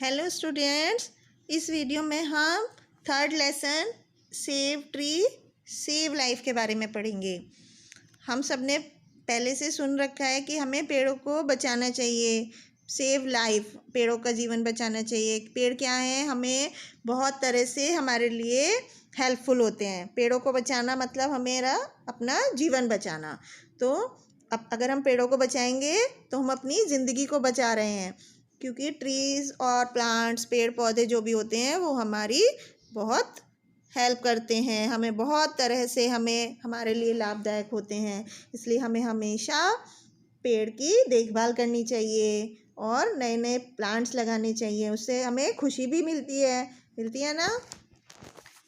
Hello students, इस video में हम third lesson save tree save life के बारे में पढ़ेंगे। हम सब ने पहले से सुन रखा है कि हमें पेड़ों को बचाना चाहिए, सेव लाइफ, पेड़ों का जीवन बचाना चाहिए। पेड़ क्या है, हमें बहुत तरह से हमारे लिए हेल्पफुल होते हैं। पेड़ों को बचाना मतलब हमें अपना जीवन बचाना। तो अब अगर हम पेड़ों को बचाएंगे तो हम अपनी ज़िंदगी को बचा रहे हैं, क्योंकि ट्रीज़ और प्लांट्स, पेड़ पौधे जो भी होते हैं वो हमारी बहुत हेल्प करते हैं, हमें बहुत तरह से हमारे लिए लाभदायक होते हैं। इसलिए हमें हमेशा पेड़ की देखभाल करनी चाहिए और नए नए प्लांट्स लगाने चाहिए। उससे हमें खुशी भी मिलती है ना।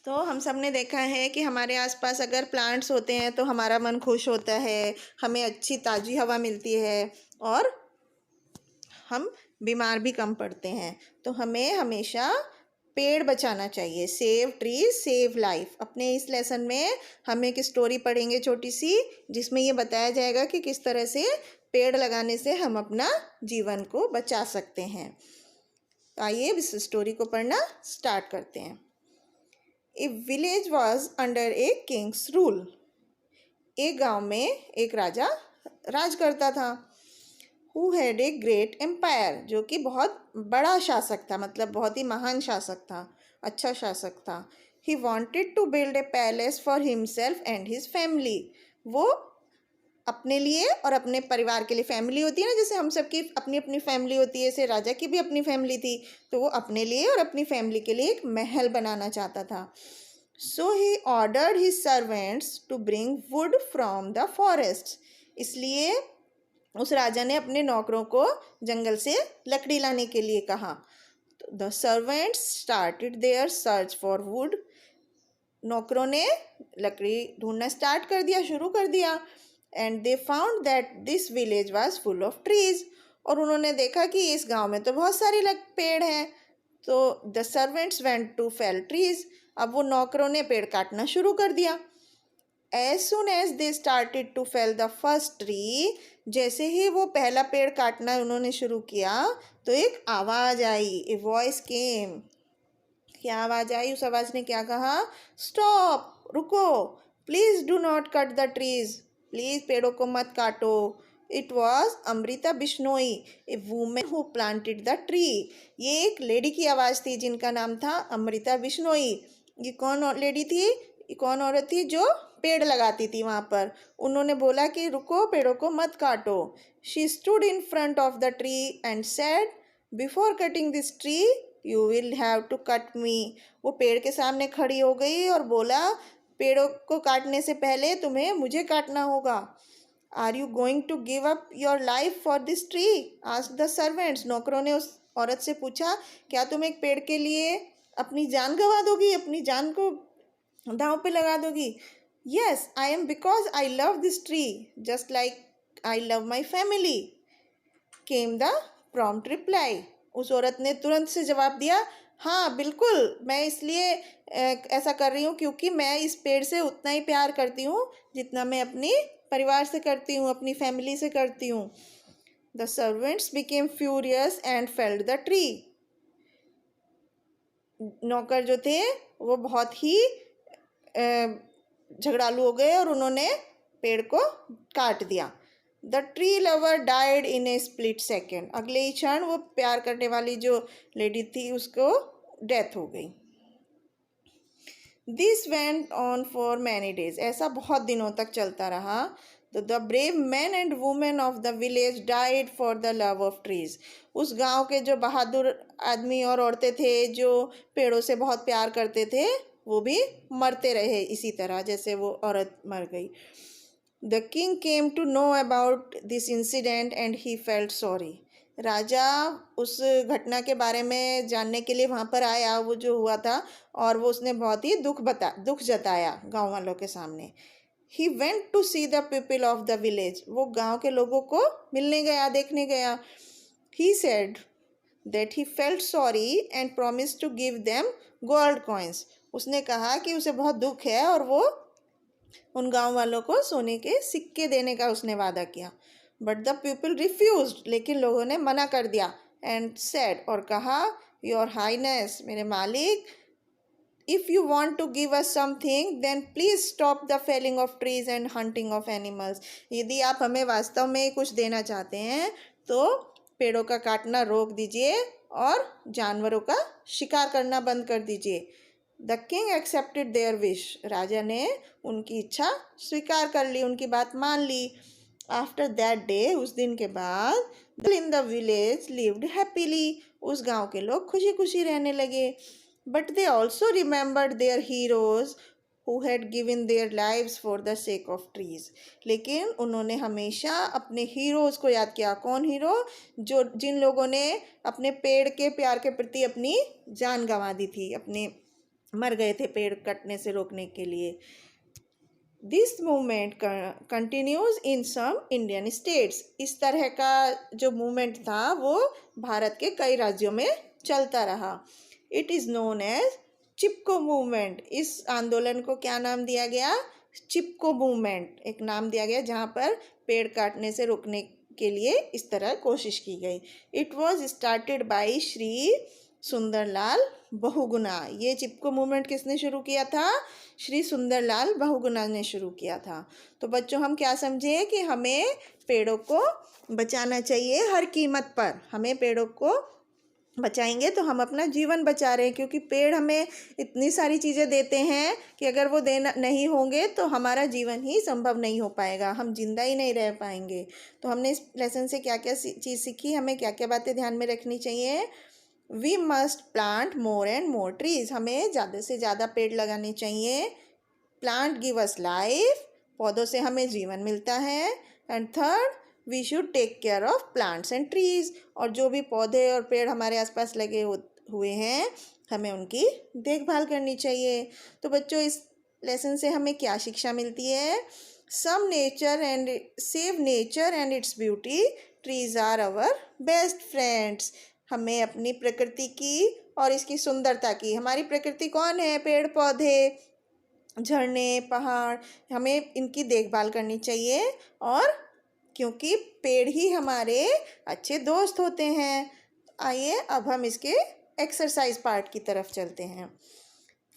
तो हम सब ने देखा है कि हमारे आसपास अगर प्लांट्स होते हैं तो हमारा मन खुश होता है, हमें अच्छी ताज़ी हवा मिलती है और हम बीमार भी कम पड़ते हैं। तो हमें हमेशा पेड़ बचाना चाहिए। Save tree save life. अपने इस लेसन में हम एक स्टोरी पढ़ेंगे छोटी सी, जिसमें ये बताया जाएगा कि किस तरह से पेड़ लगाने से हम अपना जीवन को बचा सकते हैं। तो आइए इस स्टोरी को पढ़ना स्टार्ट करते हैं। A village was under a king's rule. एक गांव में एक राजा राज करता था। Who had a great empire, जो कि बहुत बड़ा शासक था, मतलब बहुत ही महान शासक था, अच्छा शासक था। He wanted to build a palace for himself and his family. वो अपने लिए और अपने परिवार के लिए, फैमिली होती है ना, जैसे हम सबकी अपनी अपनी फैमिली होती है, ऐसे राजा की भी अपनी फैमिली थी, तो वो अपने लिए और अपनी फैमिली के लिए एक महल बनाना चाहता था। So he ordered his servants to bring wood from the forest. इसलिए उस राजा ने अपने नौकरों को जंगल से लकड़ी लाने के लिए कहा। The servants started their search for wood. नौकरों ने लकड़ी ढूंढना स्टार्ट कर दिया, शुरू कर दिया। And they found that this village was full of trees. और उन्होंने देखा कि इस गांव में तो बहुत सारे पेड़ हैं। तो the servants went to fell trees. अब वो नौकरों ने पेड़ काटना शुरू कर दिया। As soon as they started to fell the first tree, जैसे ही वो पहला पेड़ काटना उन्होंने शुरू किया तो एक आवाज़ आई। ए वॉइस केम। क्या आवाज़ आई? उस आवाज़ ने क्या कहा? स्टॉप, रुको, please do not cut the trees, please पेड़ों को मत काटो। It was Amrita Bishnoi, A women who planted the tree. ये एक लेडी की आवाज़ थी जिनका नाम था अमृता बिश्नोई। ये कौन लेडी थी, कौन औरत थी जो पेड़ लगाती थी वहाँ पर? उन्होंने बोला कि रुको, पेड़ों को मत काटो। She stood in front of the tree and said, before cutting this tree you will have to cut me. वो पेड़ के सामने खड़ी हो गई और बोला, पेड़ों को काटने से पहले तुम्हें मुझे काटना होगा। Are you going to give up your life for this tree? Asked the servants. नौकरों ने उस औरत से पूछा, क्या तुम एक पेड़ के लिए अपनी जान गंवा दोगी, अपनी जान को दांव पे लगा दोगी? Yes, I am, because I love this tree just like I love my family, came the prompt reply. उस औरत ने तुरंत से जवाब दिया, हाँ बिल्कुल, मैं इसलिए ऐसा कर रही हूँ क्योंकि मैं इस पेड़ से उतना ही प्यार करती हूँ जितना मैं अपनी परिवार से करती हूँ, अपनी फैमिली से करती हूँ। The servants became furious and felled the tree. नौकर जो थे वो बहुत ही झगड़ालू हो गए और उन्होंने पेड़ को काट दिया। The tree lover died in A split second. अगले ही क्षण वो प्यार करने वाली जो लेडी थी उसको डेथ हो गई। This went on for many days. ऐसा बहुत दिनों तक चलता रहा। तो the brave man and women of the village died for the love of trees. उस गांव के जो बहादुर आदमी और औरतें थे जो पेड़ों से बहुत प्यार करते थे, वो भी मरते रहे इसी तरह जैसे वो औरत मर गई। The king came to know about this incident and he felt sorry. राजा उस घटना के बारे में जानने के लिए वहाँ पर आया, वो जो हुआ था, और वो उसने बहुत ही दुख जताया गाँव वालों के सामने। He went to see the people of the village. वो गाँव के लोगों को मिलने गया, देखने गया। He said that he felt sorry and promise to give them gold coins. उसने कहा कि उसे बहुत दुख है और वो उन गांव वालों को सोने के सिक्के देने का उसने वादा किया। बट द पीपल रिफ्यूज्ड, लेकिन लोगों ने मना कर दिया। एंड सेड, और कहा, योर हाइनेस, मेरे मालिक, if you want to give us something then please stop the felling of trees and hunting of animals। यदि आप हमें वास्तव में कुछ देना चाहते हैं तो पेड़ों का काटना रोक दीजिए और जानवरों का शिकार करना बंद कर दीजिए। The king accepted their wish, राजा ने उनकी इच्छा स्वीकार कर ली, उनकी बात मान ली। आफ्टर दैट डे, उस दिन के बाद, in the village lived happily, उस गांव के लोग खुशी खुशी रहने लगे। But they also remembered their heroes who had given their lives for the sake of trees। लेकिन उन्होंने हमेशा अपने हीरोज़ को याद किया। कौन हीरो? जो जिन लोगों ने अपने पेड़ के प्यार के प्रति अपनी जान गंवा दी थी, अपने मर गए थे पेड़ कटने से रोकने के लिए। This movement continues in some Indian states. इस तरह का जो मूवमेंट था वो भारत के कई राज्यों में चलता रहा। It is known as Chipko movement. इस आंदोलन को क्या नाम दिया गया? चिपको मूवमेंट एक नाम दिया गया, जहाँ पर पेड़ काटने से रोकने के लिए इस तरह कोशिश की गई। It was started by Shri Sunderlal Bahuguna. ये चिपको मूवमेंट किसने शुरू किया था? श्री सुंदरलाल बहुगुणा ने शुरू किया था। तो बच्चों, हम क्या समझे कि हमें पेड़ों को बचाना चाहिए हर कीमत पर। हमें पेड़ों को बचाएंगे तो हम अपना जीवन बचा रहे हैं, क्योंकि पेड़ हमें इतनी सारी चीज़ें देते हैं कि अगर वो देना नहीं होंगे तो हमारा जीवन ही संभव नहीं हो पाएगा, हम जिंदा ही नहीं रह पाएंगे। तो हमने इस लेसन से क्या क्या चीज़ सीखी, हमें क्या क्या बातें ध्यान में रखनी चाहिए? We must plant more and more trees. हमें ज़्यादा से ज़्यादा पेड़ लगाने चाहिए। प्लांट गिव अस लाइफ, पौधों से हमें जीवन मिलता है। And third, we should take care of plants and trees. और जो भी पौधे और पेड़ हमारे आसपास लगे हुए हैं, हमें उनकी देखभाल करनी चाहिए। तो बच्चों, इस लेसन से हमें क्या शिक्षा मिलती है? Some nature and save nature and its beauty, trees are our best friends. हमें अपनी प्रकृति की और इसकी सुंदरता की, हमारी प्रकृति कौन है? पेड़ पौधे, झरने, पहाड़, हमें इनकी देखभाल करनी चाहिए। और क्योंकि पेड़ ही हमारे अच्छे दोस्त होते हैं। आइए अब हम इसके एक्सरसाइज पार्ट की तरफ चलते हैं।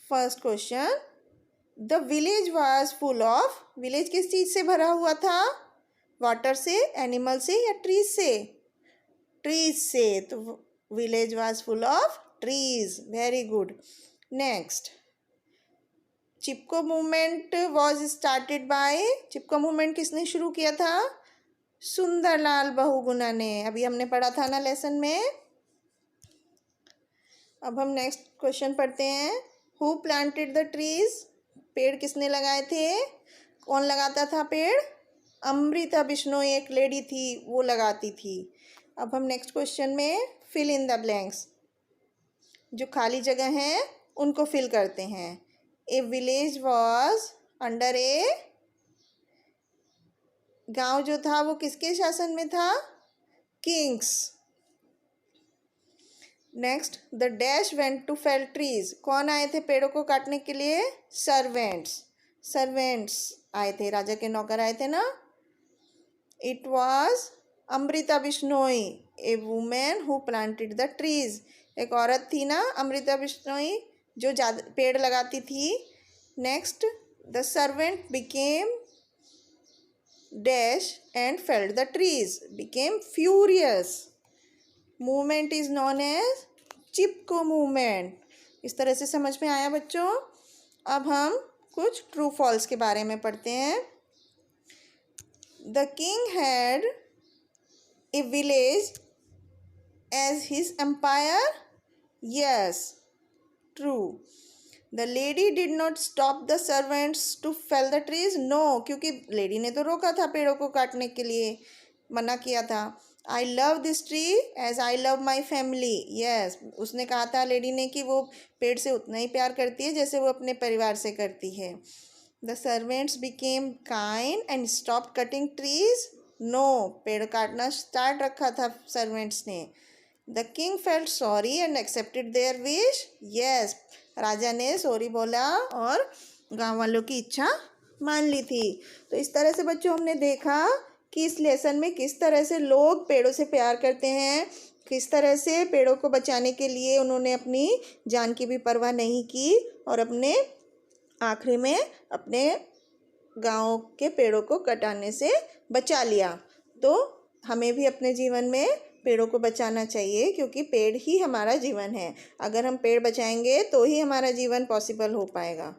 First question, the village was full of. Village किस चीज़ से भरा हुआ था? वाटर से, एनिमल से या ट्रीज से? ट्रीज से। तो village was full of trees. Very good. Next, Chipko movement was started by. Chipko movement किसने शुरू किया था? सुंदरलाल बहुगुणा ने। अभी हमने पढ़ा था ना लेसन में। अब हम नेक्स्ट क्वेश्चन पढ़ते हैं। Who planted the trees. पेड़ किसने लगाए थे? कौन लगाता था पेड़? अमृता बिश्नोई एक लेडी थी, वो लगाती थी। अब हम नेक्स्ट क्वेश्चन में फिल इन द ब्लैंक्स, जो खाली जगह हैं उनको फिल करते हैं। A village was under a. गांव जो था वो किसके शासन में था? King's. Next, the dash went to fell trees. कौन आए थे पेड़ों को काटने के लिए? सर्वेंट्स। सर्वेंट्स आए थे, राजा के नौकर आए थे ना। It was Amrita Bishnoi, A women who planted the trees. एक औरत थी ना, अमृता बिश्नोई, जो ज़्यादा पेड़ लगाती थी। Next, the servant became dash and felled the trees, became furious. Movement is known as Chipko movement. इस तरह से समझ में आया बच्चों? अब हम कुछ ट्रू फॉल्स के बारे में पढ़ते हैं। The king had a village as his empire. Yes, true. The lady did not stop the servants to fell the trees. No, क्योंकि लेडी ने तो रोका था पेड़ों को काटने के लिए, मना किया था। I love this tree as I love my family. Yes, उसने कहा था लेडी ने कि वो पेड़ से उतना ही प्यार करती है जैसे वो अपने परिवार से करती है। The servants became kind and stop cutting trees. No, पेड़ काटना स्टार्ट रखा था सर्वेंट्स ने। The king felt sorry and accepted their wish. Yes, राजा ने सॉरी बोला और गांव वालों की इच्छा मान ली थी। तो इस तरह से बच्चों हमने देखा कि इस लेसन में किस तरह से लोग पेड़ों से प्यार करते हैं, किस तरह से पेड़ों को बचाने के लिए उन्होंने अपनी जान की भी परवाह नहीं की और अपने आखिरी में अपने गाँव के पेड़ों को कटाने से बचा लिया। तो हमें भी अपने जीवन में पेड़ों को बचाना चाहिए, क्योंकि पेड़ ही हमारा जीवन है। अगर हम पेड़ बचाएंगे तो ही हमारा जीवन पॉसिबल हो पाएगा।